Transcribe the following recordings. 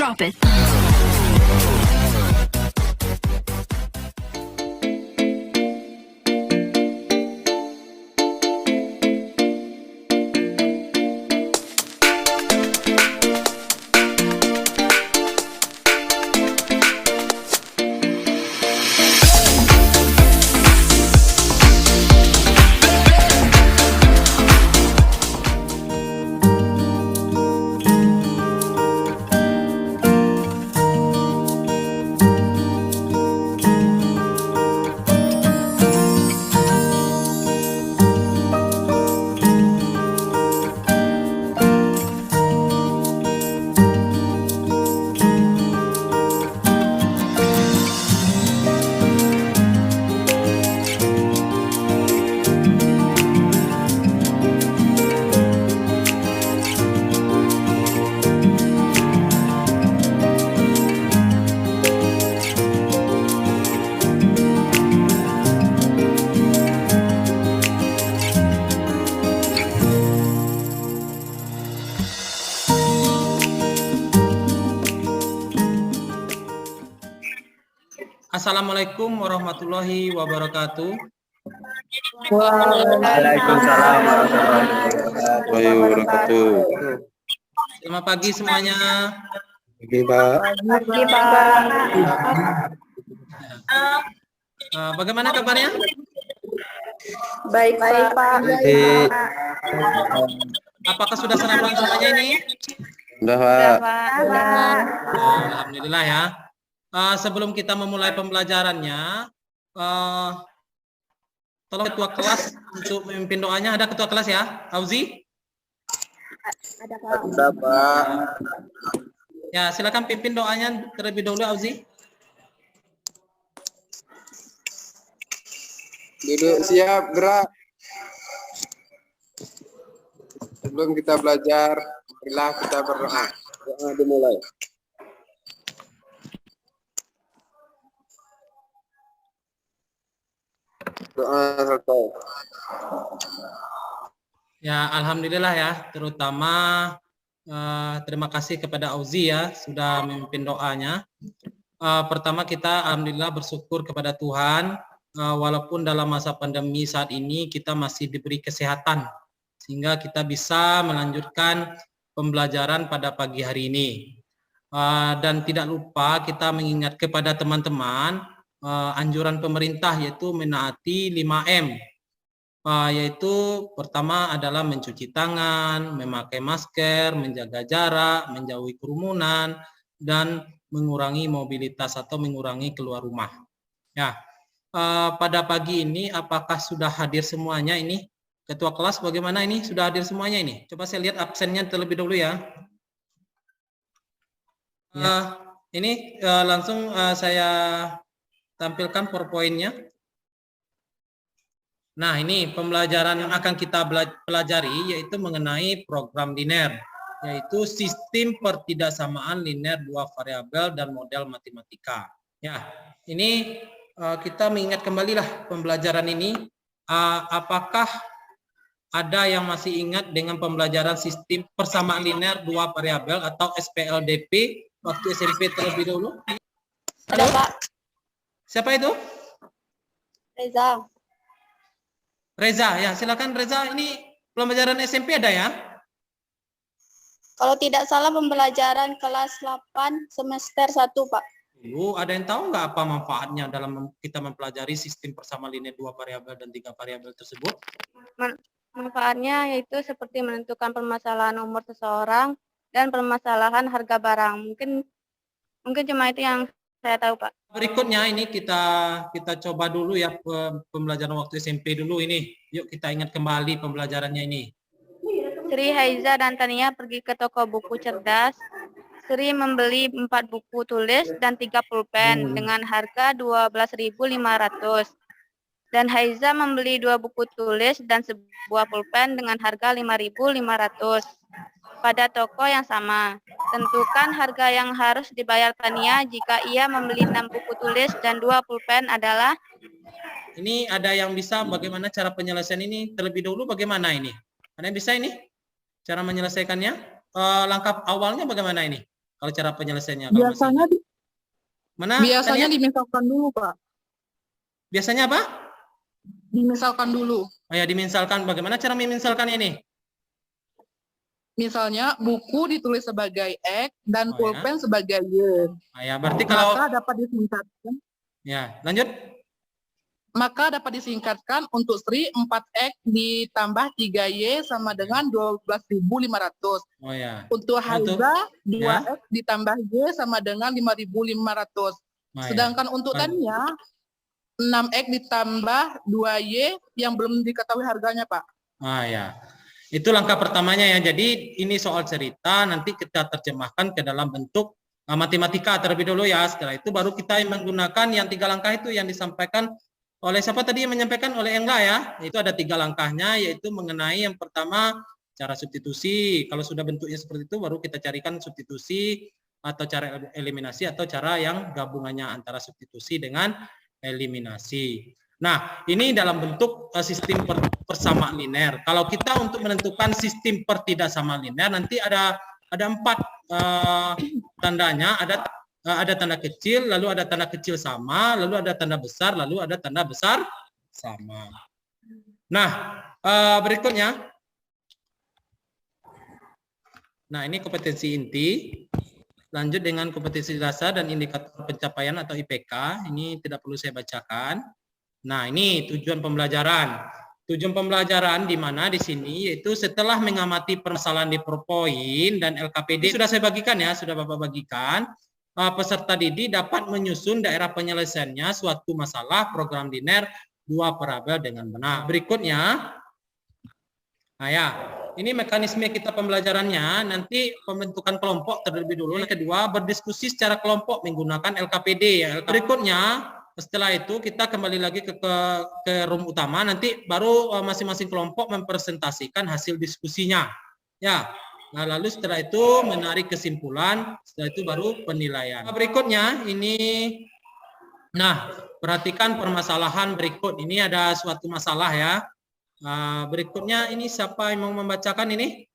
Drop it. Assalamualaikum warahmatullahi wabarakatuh. Waalaikumsalam warahmatullahi wabarakatuh. Selamat pagi semuanya. Pagi, Pak. Pagi, Pak. Bagaimana kabarnya? Baik, Pak. Baik. Apakah sudah sarapan semuanya ini? Udah, Pak. Alhamdulillah ya. Sebelum kita memulai pembelajarannya, tolong ketua kelas untuk memimpin doanya. Ada ketua kelas ya, Auzi? Ada, Pak. Udah, Pak. Ya, silakan pimpin doanya terlebih dahulu, Auzi. Duduk siap, gerak. Sebelum kita belajar, marilah kita berdoa. Doa dimulai. Doa selesai. Ya, alhamdulillah ya, terutama terima kasih kepada Auzi ya sudah memimpin doanya. Pertama kita alhamdulillah bersyukur kepada Tuhan walaupun dalam masa pandemi saat ini kita masih diberi kesehatan sehingga kita bisa melanjutkan pembelajaran pada pagi hari ini. Dan tidak lupa kita mengingat kepada teman-teman anjuran pemerintah yaitu menaati 5M. Yaitu pertama adalah mencuci tangan, memakai masker, menjaga jarak, menjauhi kerumunan, dan mengurangi mobilitas atau mengurangi keluar rumah. Ya, pada pagi ini apakah sudah hadir semuanya ini? Ketua kelas bagaimana ini? Sudah hadir semuanya ini? Coba saya lihat absennya terlebih dahulu ya. Ini langsung saya tampilkan PowerPoint-nya. Nah, ini pembelajaran yang akan kita pelajari yaitu mengenai program linear, yaitu sistem pertidaksamaan linear dua variabel dan model matematika. Ya, ini kita mengingat kembalilah pembelajaran ini. Apakah ada yang masih ingat dengan pembelajaran sistem persamaan linear dua variabel atau SPLDP waktu SMP terlebih dahulu? Ada, Pak. Siapa itu? Reza. Reza, ya silakan Reza. Ini pembelajaran SMP ada ya? Kalau tidak salah pembelajaran kelas 8 semester 1, Pak. Ada yang tahu nggak apa manfaatnya dalam kita mempelajari sistem persamaan linear dua variabel dan tiga variabel tersebut? Manfaatnya yaitu seperti menentukan permasalahan nomor seseorang dan permasalahan harga barang. Mungkin cuma itu yang saya tahu, Pak. Berikutnya ini kita coba dulu ya pembelajaran waktu SMP dulu ini. Yuk kita ingat kembali pembelajarannya ini. Sri, Haiza, dan Tania pergi ke toko buku cerdas. Sri membeli 4 buku tulis dan 3 pulpen dengan harga 12.500. Dan Haiza membeli 2 buku tulis dan sebuah pulpen dengan harga 5.500 pada toko yang sama. Tentukan harga yang harus dibayar Tania jika ia membeli 6 buku tulis dan 2 pulpen adalah. Ini ada yang bisa bagaimana cara penyelesaian ini terlebih dahulu bagaimana ini? Ada yang bisa ini? Cara menyelesaikannya? Langkah awalnya bagaimana ini? Kalau cara penyelesaiannya kalau masih Biasanya ingat. Mana? biasanya Tania? dimisalkan dulu, Pak. Biasanya apa? Dimisalkan dulu. Oh ya, dimisalkan. Bagaimana cara memisalkan ini? Misalnya buku ditulis sebagai X dan Oh, ya. pulpen sebagai Y. Oh, ya, berarti kalau Maka dapat disingkatkan. ya, lanjut. Maka dapat disingkatkan untuk Sri 4X ditambah 3Y sama dengan 12.500. Oh ya. Untuk Haiza Ya. 2X ditambah Y sama dengan 5.500. Oh, ya. Sedangkan untuk Tania 6X ditambah 2Y yang belum diketahui harganya, Pak. Ah ya. Itu langkah pertamanya ya. Jadi ini soal cerita, nanti kita terjemahkan ke dalam bentuk matematika terlebih dulu ya. Setelah itu baru kita menggunakan yang 3 langkah itu yang disampaikan oleh siapa tadi yang menyampaikan, oleh Engla ya. Itu ada 3 langkahnya, yaitu mengenai yang pertama cara substitusi. Kalau sudah bentuknya seperti itu baru kita carikan substitusi atau cara eliminasi atau cara yang gabungannya antara substitusi dengan eliminasi. Nah, ini dalam bentuk sistem persamaan linear. Kalau kita untuk menentukan sistem per tidak sama linear, nanti ada 4 tandanya, ada tanda kecil, lalu ada tanda kecil sama, lalu ada tanda besar, lalu ada tanda besar sama. Nah, berikutnya. Nah, ini kompetensi inti. Lanjut dengan kompetensi dasar dan indikator pencapaian atau IPK. Ini tidak perlu saya bacakan. Nah, ini tujuan pembelajaran. Tujuan pembelajaran di mana di sini yaitu setelah mengamati permasalahan di PowerPoint dan LKPD sudah saya bagikan ya, sudah Bapak bagikan. Peserta didik dapat menyusun daerah penyelesaiannya suatu masalah program linear 2 parabel dengan benar. Berikutnya, nah ya, ini mekanisme kita pembelajarannya, nanti pembentukan kelompok terlebih dulu. Yang kedua, berdiskusi secara kelompok menggunakan LKPD ya. Berikutnya, setelah itu kita kembali lagi ke room utama, nanti baru masing-masing kelompok mempresentasikan hasil diskusinya. Ya. Nah, lalu setelah itu menarik kesimpulan, setelah itu baru penilaian. Berikutnya ini, nah perhatikan permasalahan berikut. Ini ada suatu masalah ya. Berikutnya ini siapa yang mau membacakan ini?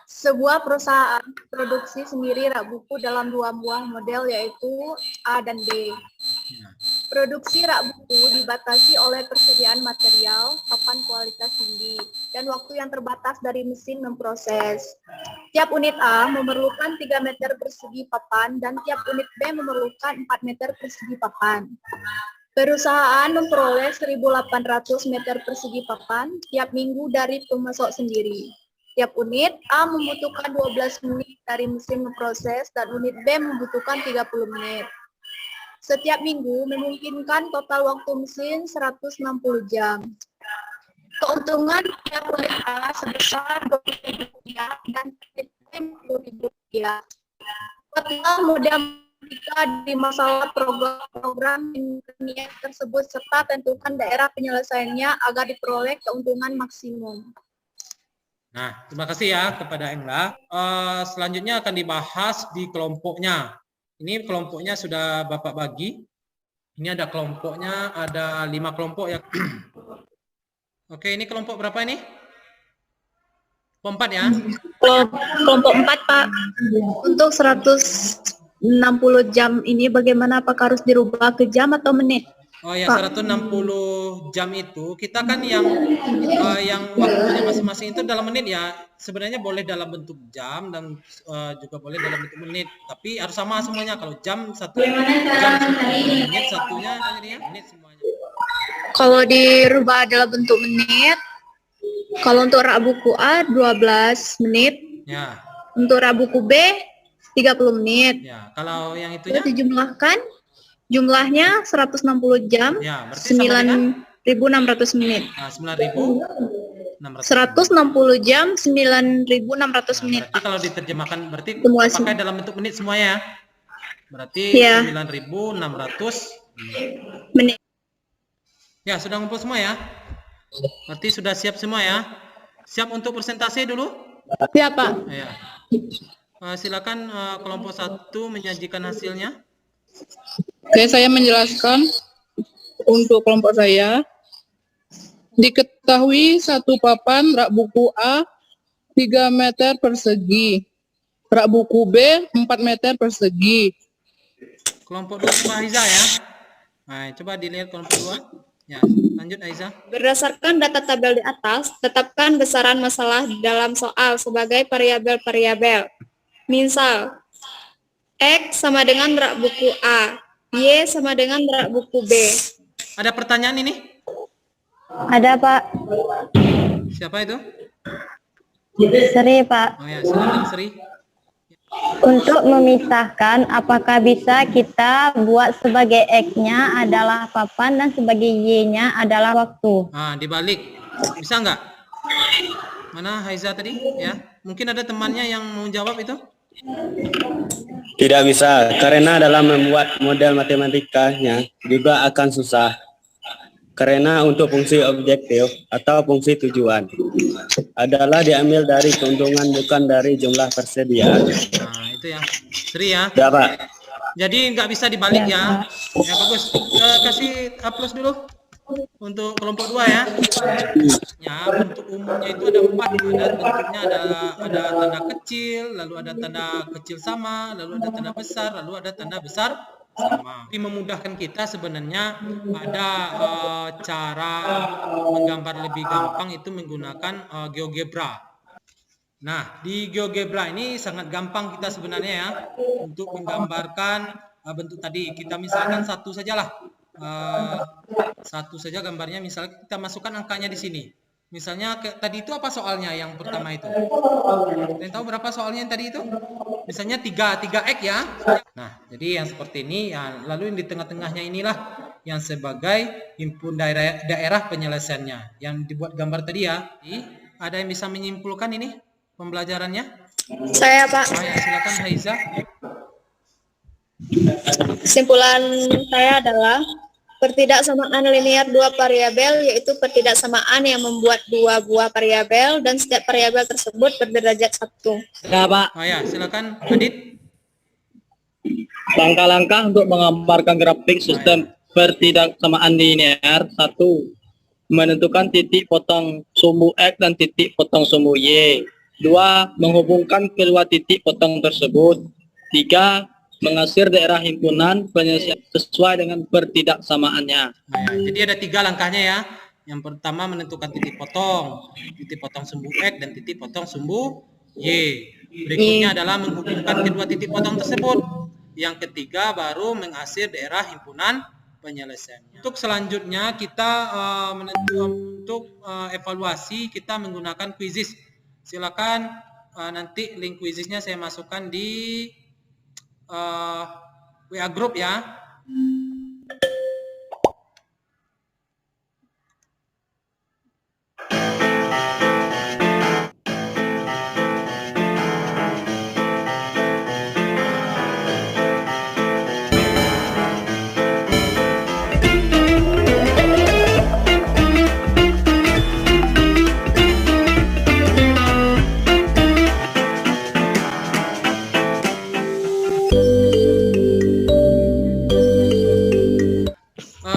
Sebuah perusahaan produksi sendiri rak buku dalam 2 buah model yaitu A dan B. Produksi rak buku dibatasi oleh persediaan material, papan kualitas tinggi, dan waktu yang terbatas dari mesin memproses. Tiap unit A memerlukan 3 meter persegi papan dan tiap unit B memerlukan 4 meter persegi papan. Perusahaan memperoleh 1.800 meter persegi papan tiap minggu dari pemasok sendiri. Tiap unit A membutuhkan 12 menit dari mesin memproses dan unit B membutuhkan 30 menit. Setiap minggu memungkinkan total waktu mesin 160 jam. Keuntungan tiap unit A sebesar Rp20.000 dan Rp10.000. Total modal jika di masalah program linear tersebut serta tentukan daerah penyelesaiannya agar diperoleh keuntungan maksimum. Nah, terima kasih ya kepada Engla. Selanjutnya akan dibahas di kelompoknya. Ini kelompoknya sudah Bapak bagi. Ini ada kelompoknya, ada 5 kelompok ya. Oke, ini kelompok berapa ini? Kelompok 4 ya? Kelompok 4, Pak. Untuk 160 jam ini bagaimana, apakah harus dirubah ke jam atau menit? Oh ya, 160 jam itu kita kan yang waktunya masing-masing itu dalam menit ya. Sebenarnya boleh dalam bentuk jam dan juga boleh dalam bentuk menit. Tapi harus sama semuanya. Kalau jam 1 menit, satunya ya, menit semuanya. Kalau dirubah dalam bentuk menit, kalau untuk rak buku A 12 menit, Ya. untuk rak buku B 30 menit. Ya, kalau yang itunya? Itu dijumlahkan, jumlahnya 160 jam, Ya, berarti sama dengan 9.600 menit. Nah, 9.600. 160 jam, 9.600 menit. Berarti kalau diterjemahkan berarti Semua pakai dalam bentuk menit semua ya. Berarti Ya. 9.600 menit. Ya, sudah ngumpul semua ya. Berarti sudah siap semua ya. Siap untuk presentasi dulu? Siap, Pak. Ya. Silakan kelompok 1 menyajikan hasilnya. Oke, saya menjelaskan untuk kelompok saya. Diketahui satu papan rak buku A 3 meter persegi. Rak buku B 4 meter persegi. Kelompok 2 coba Aiza ya. Nah, coba dilihat kelompok 2. Ya, lanjut Aiza. Berdasarkan data tabel di atas, tetapkan besaran masalah dalam soal sebagai variabel-variabel. Misal, X sama dengan rak buku A, Y sama dengan rak buku B. Ada pertanyaan ini? Ada Pak. Siapa itu? Seri Pak. Oh ya, silakan Sri. Untuk memisahkan, apakah bisa kita buat sebagai X-nya adalah papan dan sebagai Y-nya adalah waktu? Ah, dibalik. Bisa nggak? Mana Haiza tadi? Ya, mungkin ada temannya yang mau jawab itu? Tidak bisa, karena dalam membuat model matematikanya juga akan susah. Karena untuk fungsi objektif atau fungsi tujuan adalah diambil dari keuntungan bukan dari jumlah persediaan. Nah, itu ya. Sri ya. Tidak, Pak. Jadi nggak bisa dibalik ya. Ya bagus. Kasih plus dulu untuk kelompok 2 ya. Ya, bentuk umumnya itu ada 4. Ada bentuknya ada tanda kecil, lalu ada tanda kecil sama, lalu ada tanda besar, lalu ada tanda besar sama. Tapi memudahkan kita sebenarnya ada cara menggambar lebih gampang itu menggunakan GeoGebra. Nah, di GeoGebra ini sangat gampang kita sebenarnya ya untuk menggambarkan bentuk tadi. Kita misalkan satu sajalah. Satu saja gambarnya, misalnya kita masukkan angkanya di sini. Misalnya tadi itu apa soalnya yang pertama itu? Kalian tahu berapa soalnya yang tadi itu? Misalnya 3x ya. Nah, jadi yang seperti ini ya, lalu yang di tengah-tengahnya inilah yang sebagai himpun daerah penyelesaiannya. Yang dibuat gambar tadi ya. Ada yang bisa menyimpulkan ini pembelajarannya? Saya, Pak. Oh, ya, silakan Haiza. Kesimpulan saya adalah pertidaksamaan linear dua variabel, yaitu pertidaksamaan yang membuat dua buah variabel dan setiap variabel tersebut berderajat 1. Ya, Pak. Oh ya, silakan Adit. Langkah-langkah untuk menggambarkan grafik sistem pertidaksamaan linear. 1. Menentukan titik potong sumbu X dan titik potong sumbu Y. 2. Menghubungkan kedua titik potong tersebut. 3. Mengasir daerah himpunan penyelesaian sesuai dengan pertidaksamaannya. Nah, ya, jadi ada 3 langkahnya ya. Yang pertama menentukan titik potong sumbu X dan titik potong sumbu Y. Berikutnya adalah menghubungkan kedua titik potong tersebut. Yang ketiga baru mengasir daerah himpunan penyelesaiannya. Untuk selanjutnya kita untuk evaluasi kita menggunakan quizzes. Silakan nanti link quizzesnya saya masukkan di WA group ya.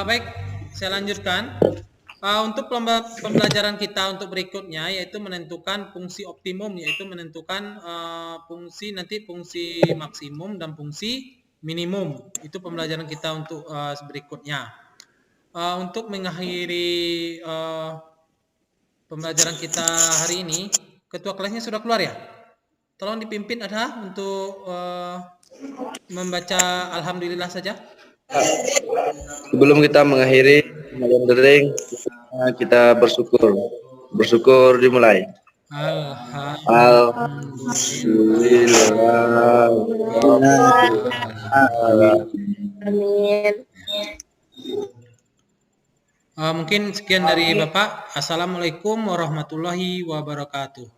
Baik, saya lanjutkan. Untuk pembelajaran kita untuk berikutnya yaitu menentukan fungsi optimum, yaitu menentukan fungsi maksimum dan fungsi minimum. Itu pembelajaran kita untuk berikutnya. Untuk mengakhiri pembelajaran kita hari ini, ketua kelasnya sudah keluar ya? Tolong dipimpin ada untuk membaca alhamdulillah saja. Sebelum kita mengakhiri gathering, kita bersyukur dimulai. Alhamdulillah. Amin. Mungkin sekian dari Bapak. Assalamualaikum warahmatullahi wabarakatuh.